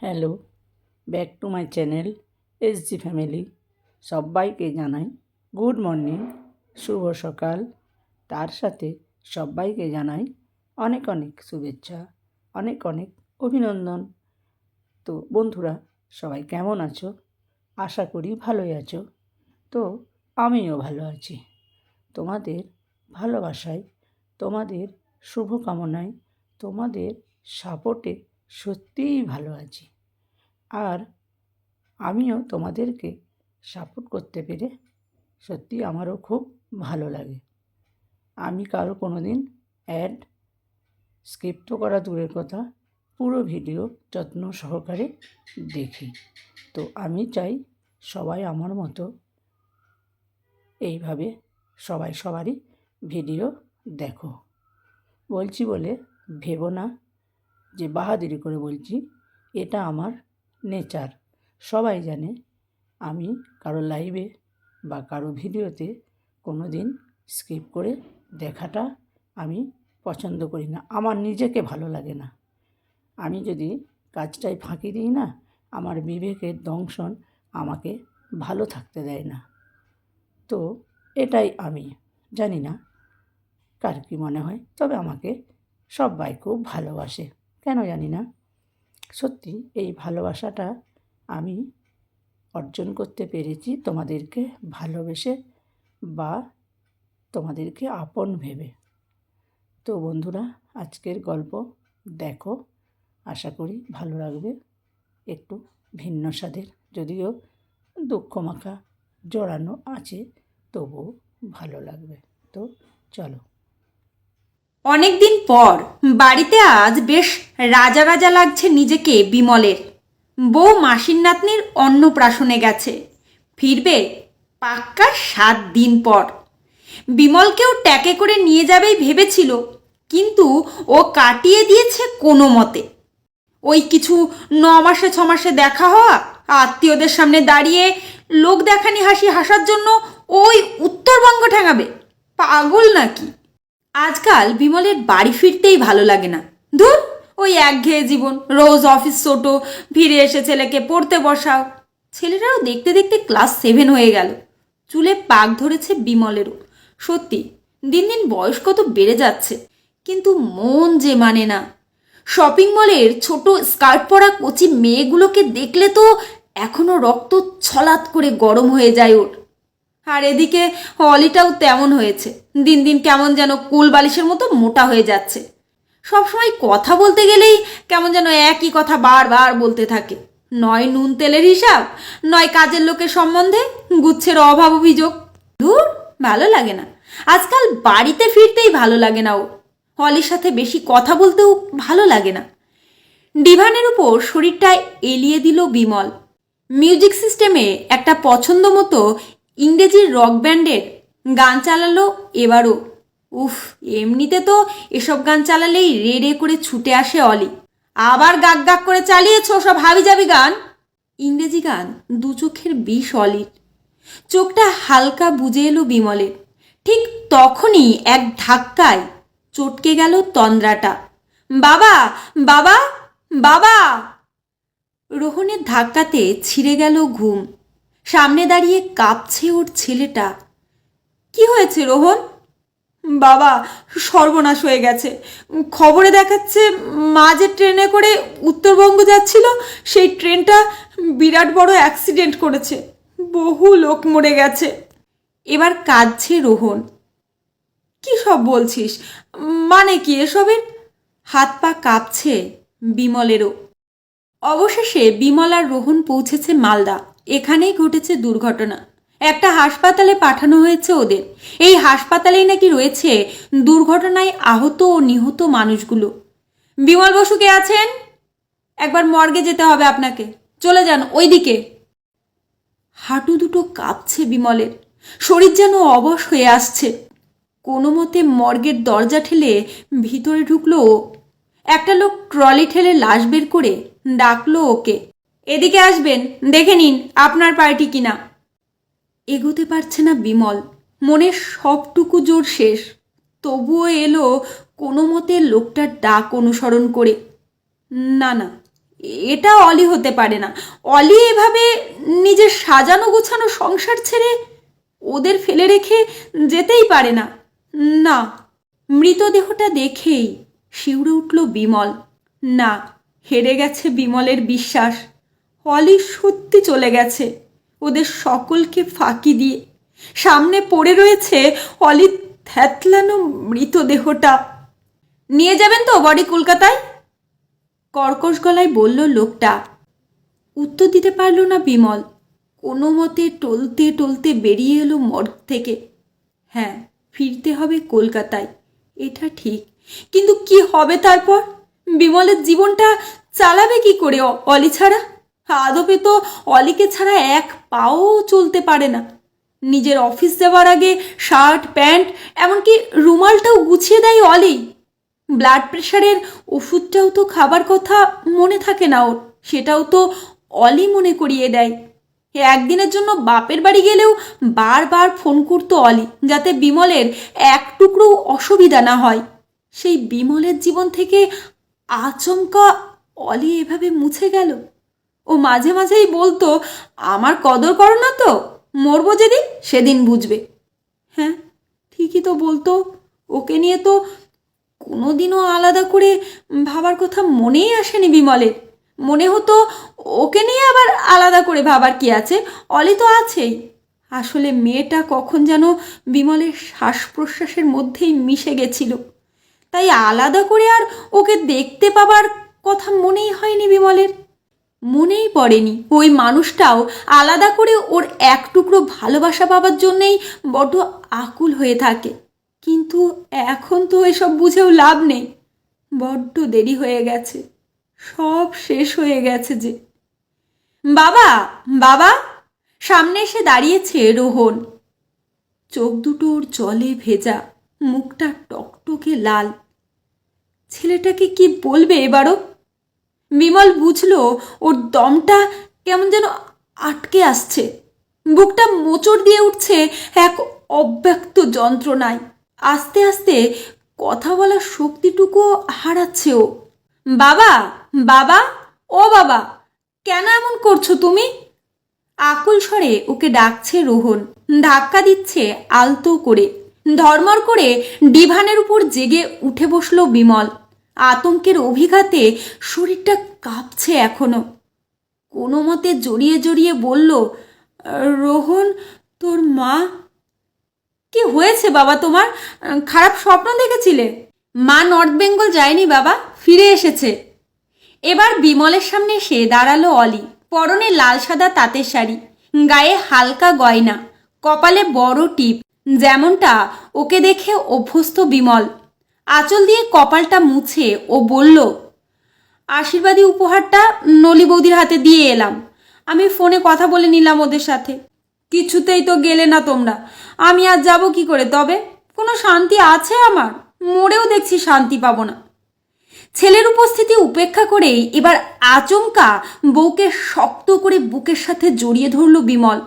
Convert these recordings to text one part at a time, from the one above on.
Hello, back to my channel SG family. সবাইকে জানাই good morning, শুভ সকাল। তার সাথে সবাইকে জানাই অনেক অনেক শুভেচ্ছা, অনেক অনেক অভিনন্দন। তো বন্ধুরা, সবাই কেমন আছো? আশা করি ভালোই আছো। তো আমিও ভালো আছি। তোমাদের ভালোবাসায়, তোমাদের শুভকামনায়, তোমাদের সাপোর্টে সত্যিই ভালো আছি। আর আমিও তোমাদেরকে সাপোর্ট করতে পেরে সত্যি আমারও খুব ভালো লাগে। আমি কারো কোনো দিন অ্যাড স্কিপ তো করা দূরের কথা, পুরো ভিডিও যত্ন সহকারে দেখি। তো আমি চাই সবাই আমার মতো এইভাবে সবাই সবারই ভিডিও দেখো। বলছি বলে ভেবো না যে বাহাদুরি করে বলছি, এটা আমার নেচার। সবাই জানে আমি কারো লাইভে বা কারো ভিডিওতে কোনো দিন স্কিপ করে দেখাটা আমি পছন্দ করি না। আমার নিজেকে ভালো লাগে না। আমি যদি কাজটায় ফাঁকি দিই না, আমার বিবেকের দংশন আমাকে ভালো থাকতে দেয় না। তো এটাই আমি জানি না কার কী মনে হয়, তবে আমাকে সবাই খুব ভালোবাসে। কেন জানি না, সত্যি এই ভালোবাসাটা আমি অর্জন করতে পেরেছি তোমাদেরকে ভালোবেসে বা তোমাদেরকে আপন ভেবে। তো বন্ধুরা, আজকের গল্প দেখো, আশা করি ভালো লাগবে। একটু ভিন্ন স্বাদের, যদিও দুঃখমাখা জড়ানো আছে, তবুও ভালো লাগবে। তো চলো। অনেকদিন পর বাড়িতে আজ বেশ রাজা রাজা লাগছে নিজেকে বিমলের। বউ মাসির নাতনির অন্নপ্রাশনে গেছে, ফিরবে পাক্কা 7 দিন পর। বিমলকেও ট্যাকে করে নিয়ে যাবেই ভেবেছিল, কিন্তু ও কাটিয়ে দিয়েছে কোনো মতে। ওই কিছু 9 মাসে 6 মাসে দেখা হওয়া, আত্মীয়দের সামনে দাঁড়িয়ে লোক দেখানি হাসি হাসার জন্য ওই উত্তরবঙ্গ ঠেঙাবে, পাগল নাকি? আজকাল বিমলের বাড়ি ফিরতেই ভালো লাগে না। ধুর, ওই একঘেয়ে জীবন, রোজ অফিস ছোটো, ফিরে এসে ছেলেকে পড়তে বসাও। ছেলেটাও দেখতে দেখতে ক্লাস 7 হয়ে গেল। চুলে পাক ধরেছে বিমলেরও। সত্যি দিন দিন বয়স কত বেড়ে যাচ্ছে, কিন্তু মন যে মানে না। শপিং মলের ছোট স্কার্ট পরা কচি মেয়েগুলোকে দেখলে তো এখনো রক্ত ছলাৎ করে গরম হয়ে যায় ওর। আর এদিকে অলিটাও তেমন হয়েছে, দিন দিন কেমন যেন কুল বালিশের মতো মোটা হয়ে যাচ্ছে। সবসময় কথা বলতে গেলেই কেমন যেন একই কথা বারবার বলতে থাকে। নয় নুন তেলের হিসাব, নয় কাজের লোকের সম্বন্ধে গুচ্ছের অভাব অভিযোগ। ধুর, ভালো লাগে না। আজকাল বাড়িতে ফিরতেই ভালো লাগে না ও। অলির সাথে বেশি কথা বলতেও ভালো লাগে না। ডিভানের উপর শরীরটা এলিয়ে দিল বিমল। মিউজিক সিস্টেমে একটা পছন্দ মতো ইংরেজি রক ব্যান্ডের গান চালালো এবারও। উফ, এমনিতে তো এসব গান চালালেই রে রে করে ছুটে আসে অলি। আবার গাক গাক করে চালিয়েছ সব হাবিজাবি গান। ইংরেজি গান দু চোখের বিষ অলির। চোখটা হালকা বুঝে এলো বিমলের। ঠিক তখনই এক ধাক্কায় চটকে গেল তন্দ্রাটা। বাবা, বাবা, বাবা! রোহনের ধাক্কাতে ছিঁড়ে গেল ঘুম। সামনে দাঁড়িয়ে কাঁপছে ওর ছেলেটা। কি হয়েছে রোহন? বাবা, সর্বনাশ হয়ে গেছে। খবরে দেখাচ্ছে মা যে ট্রেনে করে উত্তরবঙ্গ যাচ্ছিল, সেই ট্রেনটা বিরাট বড় অ্যাক্সিডেন্ট করেছে। বহু লোক মরে গেছে। এবার কাঁদছে রোহন। কি সব বলছিস? মানে কি এসবের? হাত পা কাঁপছে বিমলেরও। অবশেষে বিমল আর রোহন পৌঁছেছে মালদা। এখানেই ঘটেছে দুর্ঘটনা। একটা হাসপাতালে পাঠানো হয়েছে ওদের। এই হাসপাতালেই নাকি রয়েছে দুর্ঘটনায় আহত ও নিহত মানুষগুলো। বিমল বসু কে আছেন? একবার মর্গে যেতে হবে আপনাকে। চলে যান ওইদিকে। হাঁটু দুটো কাঁপছে বিমলের। শরীর যেন অবশ হয়ে আসছে। কোনো মতে মর্গের দরজা ঠেলে ভিতরে ঢুকলো ও। একটা লোক ট্রলি ঠেলে লাশ বের করে ডাকলো ওকে। এদিকে আসবেন, দেখে নিন আপনার পার্টি কিনা। এগোতে পারছে না বিমল। মনের সবটুকু জোর শেষ। তবুও এলো কোনো মতে লোকটার ডাক অনুসরণ করে। না না, এটা অলি হতে পারে না। অলি এভাবে নিজের সাজানো গোছানো সংসার ছেড়ে ওদের ফেলে রেখে যেতেই পারে না। না। মৃতদেহটা দেখেই শিউরে উঠল বিমল। না, হেরে গেছে বিমলের বিশ্বাস। অলি সত্যি চলে গেছে ওদের সকলকে ফাঁকি দিয়ে। সামনে পড়ে রয়েছে অলির থ্যাতলানো মৃতদেহটা। নিয়ে যাবেন তো বডি কলকাতায়? কর্কশ গলায় বলল লোকটা। উত্তর দিতে পারল না বিমল। কোনো মতে টলতে টলতে বেরিয়ে এলো মর্গ থেকে। হ্যাঁ, ফিরতে হবে কলকাতায়, এটা ঠিক। কিন্তু কি হবে তারপর? বিমলের জীবনটা চালাবে কি করে অলি ছাড়া? আদপে তো অলিকে ছাড়া এক পাও চলতে পারে না। নিজের অফিস যাওয়ার আগে শার্ট প্যান্ট এমনকি রুমালটাও গুছিয়ে দেয় অলি। ব্লাড প্রেশারের ওষুধটাও তো খাবার কথা মনে থাকে না ওর, সেটাও তো অলি মনে করিয়ে দেয়। একদিনের জন্য বাপের বাড়ি গেলেও বারবার ফোন করতো অলি, যাতে বিমলের এক টুকরো অসুবিধা না হয়। সেই বিমলের জীবন থেকে আচমকা অলি এভাবে মুছে গেল। ও মাঝে মাঝেই বলতো, আমার কদর করো না তো, মরবো যেদিন সেদিন বুঝবে। হ্যাঁ, ঠিকই তো বলতো। ওকে নিয়ে তো কোনোদিনও আলাদা করে ভাবার কথা মনেই আসেনি বিমলের। মনে হতো ওকে নিয়ে আবার আলাদা করে ভাবার কি আছে, অলি তো আছেই। আসলে মেয়েটা কখন যেন বিমলের শ্বাস প্রশ্বাসের মধ্যেই মিশে গেছিল, তাই আলাদা করে আর ওকে দেখতে পাবার কথা মনেই হয়নি বিমলের। মনেই পড়েনি ওই মানুষটাও আলাদা করে ওর এক টুকরো ভালোবাসা পাবার জন্যেই বড্ড আকুল হয়ে থাকে। কিন্তু এখন তো এসব বুঝেও লাভ নেই, বড্ড দেরি হয়ে গেছে, সব শেষ হয়ে গেছে যে। বাবা, বাবা! সামনে এসে দাঁড়িয়েছে রোহন। চোখ দুটো ওর জলে ভেজা, মুখটা টকটকে লাল। ছেলেটাকে কি বলবে এবারও? বিমল বুঝলো ওর দমটা কেমন যেন আটকে আসছে, বুকটা মোচড় দিয়ে উঠছে এক অব্যক্ত যন্ত্রণায়। আস্তে আস্তে কথা বলার শক্তিটুকু হারাচ্ছে ও। বাবা, বাবা, ও বাবা, কেন এমন করছো তুমি? আকুল স্বরে ওকে ডাকছে রোহন, ধাক্কা দিচ্ছে আলতো করে। ধর্মর করে ডিভানের উপর জেগে উঠে বসলো বিমল। আতঙ্কের অভিঘাতে শরীরটা কাঁপছে এখনো। কোনো মতে জড়িয়ে জড়িয়ে বলল, রোহন, তোর মা? কি হয়েছে বাবা তোমার? খারাপ স্বপ্ন দেখেছিলে? মা নর্থ বেঙ্গল যায়নি বাবা, ফিরে এসেছে। এবার বিমলের সামনে এসে দাঁড়ালো অলি। পরনে লাল সাদা তাঁতের শাড়ি, গায়ে হালকা গয়না, কপালে বড় টিপ, যেমনটা ওকে দেখে অভ্যস্ত বিমল। আঁচল দিয়ে কপালটা মুছে ও বলল, আশীর্বাদী উপহারটা নলি বৌদির হাতে দিয়ে এলাম। আমি ফোনে কথা বলে নিলাম ওদের সাথে। কিছুতেই তো গেলে না তোমরা, আমি আজ যাব কি করে? তবে কোনো শান্তি আছে আমার? মরেও দেখছি শান্তি পাবো না। ছেলের উপস্থিতি উপেক্ষা করেই এবার আচমকা বউকে শক্ত করে বুকের সাথে জড়িয়ে ধরল বিমল।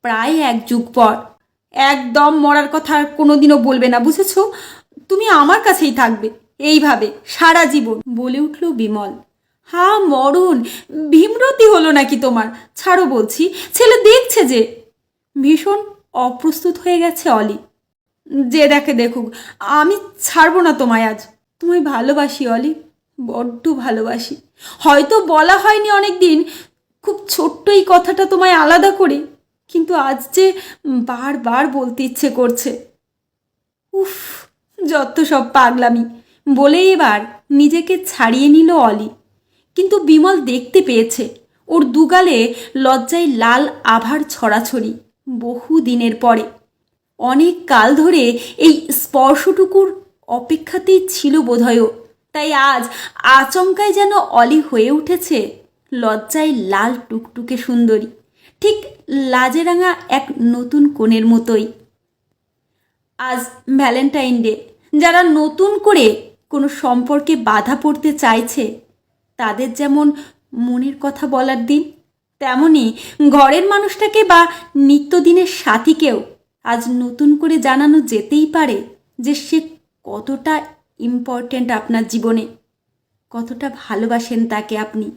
প্রায় এক যুগ পর। একদম মরার কথা আর কোনোদিনও বলবে না, বুঝেছো? তুমি আমার কাছেই থাকবে এইভাবে সারা জীবন, বলে উঠল বিমল। হা মরণ, ভীমরতি হলো নাকি তোমার? ছাড়ো বলছি, ছেলে দেখছে যে। ভীষণ অপ্রস্তুত হয়ে গেছে অলি। যে দেখে দেখুক, আমি ছাড়বো না তোমায় আজ। তোমায় ভালোবাসি অলি, বড্ড ভালোবাসি। হয়তো বলা হয়নি অনেক দিন, খুব ছোট্ট এই কথাটা তোমায় আলাদা করে, কিন্তু আজ যে বারবার বলতে ইচ্ছে করছে। উফ, যত সব পাগলামি, বলে এবার নিজেকে ছাড়িয়ে নিল অলি। কিন্তু বিমল দেখতে পেয়েছে ওর দুগালে লজ্জায় লাল আভার ছড়াছড়ি। বহু দিনের পরে, অনেক কাল ধরে এই স্পর্শটুকুর অপেক্ষাতেই ছিল বোধহয়। তাই আজ আচমকায় যেন অলি হয়ে উঠেছে লজ্জায় লাল টুকটুকে সুন্দরী, ঠিক লাজেরাঙা এক নতুন কোণের মতোই। আজ ভ্যালেন্টাইন ডে। যারা নতুন করে কোনো সম্পর্কে বাধা পড়তে চাইছে, তাদের যেমন মনের কথা বলার দিন, তেমনি ঘরের মানুষটাকে বা নিত্যদিনের সাথীকেও আজ নতুন করে জানানো যেতেই পারে যে সে কতটা ইম্পর্ট্যান্ট আপনার জীবনে, কতটা ভালোবাসেন তাকে আপনি।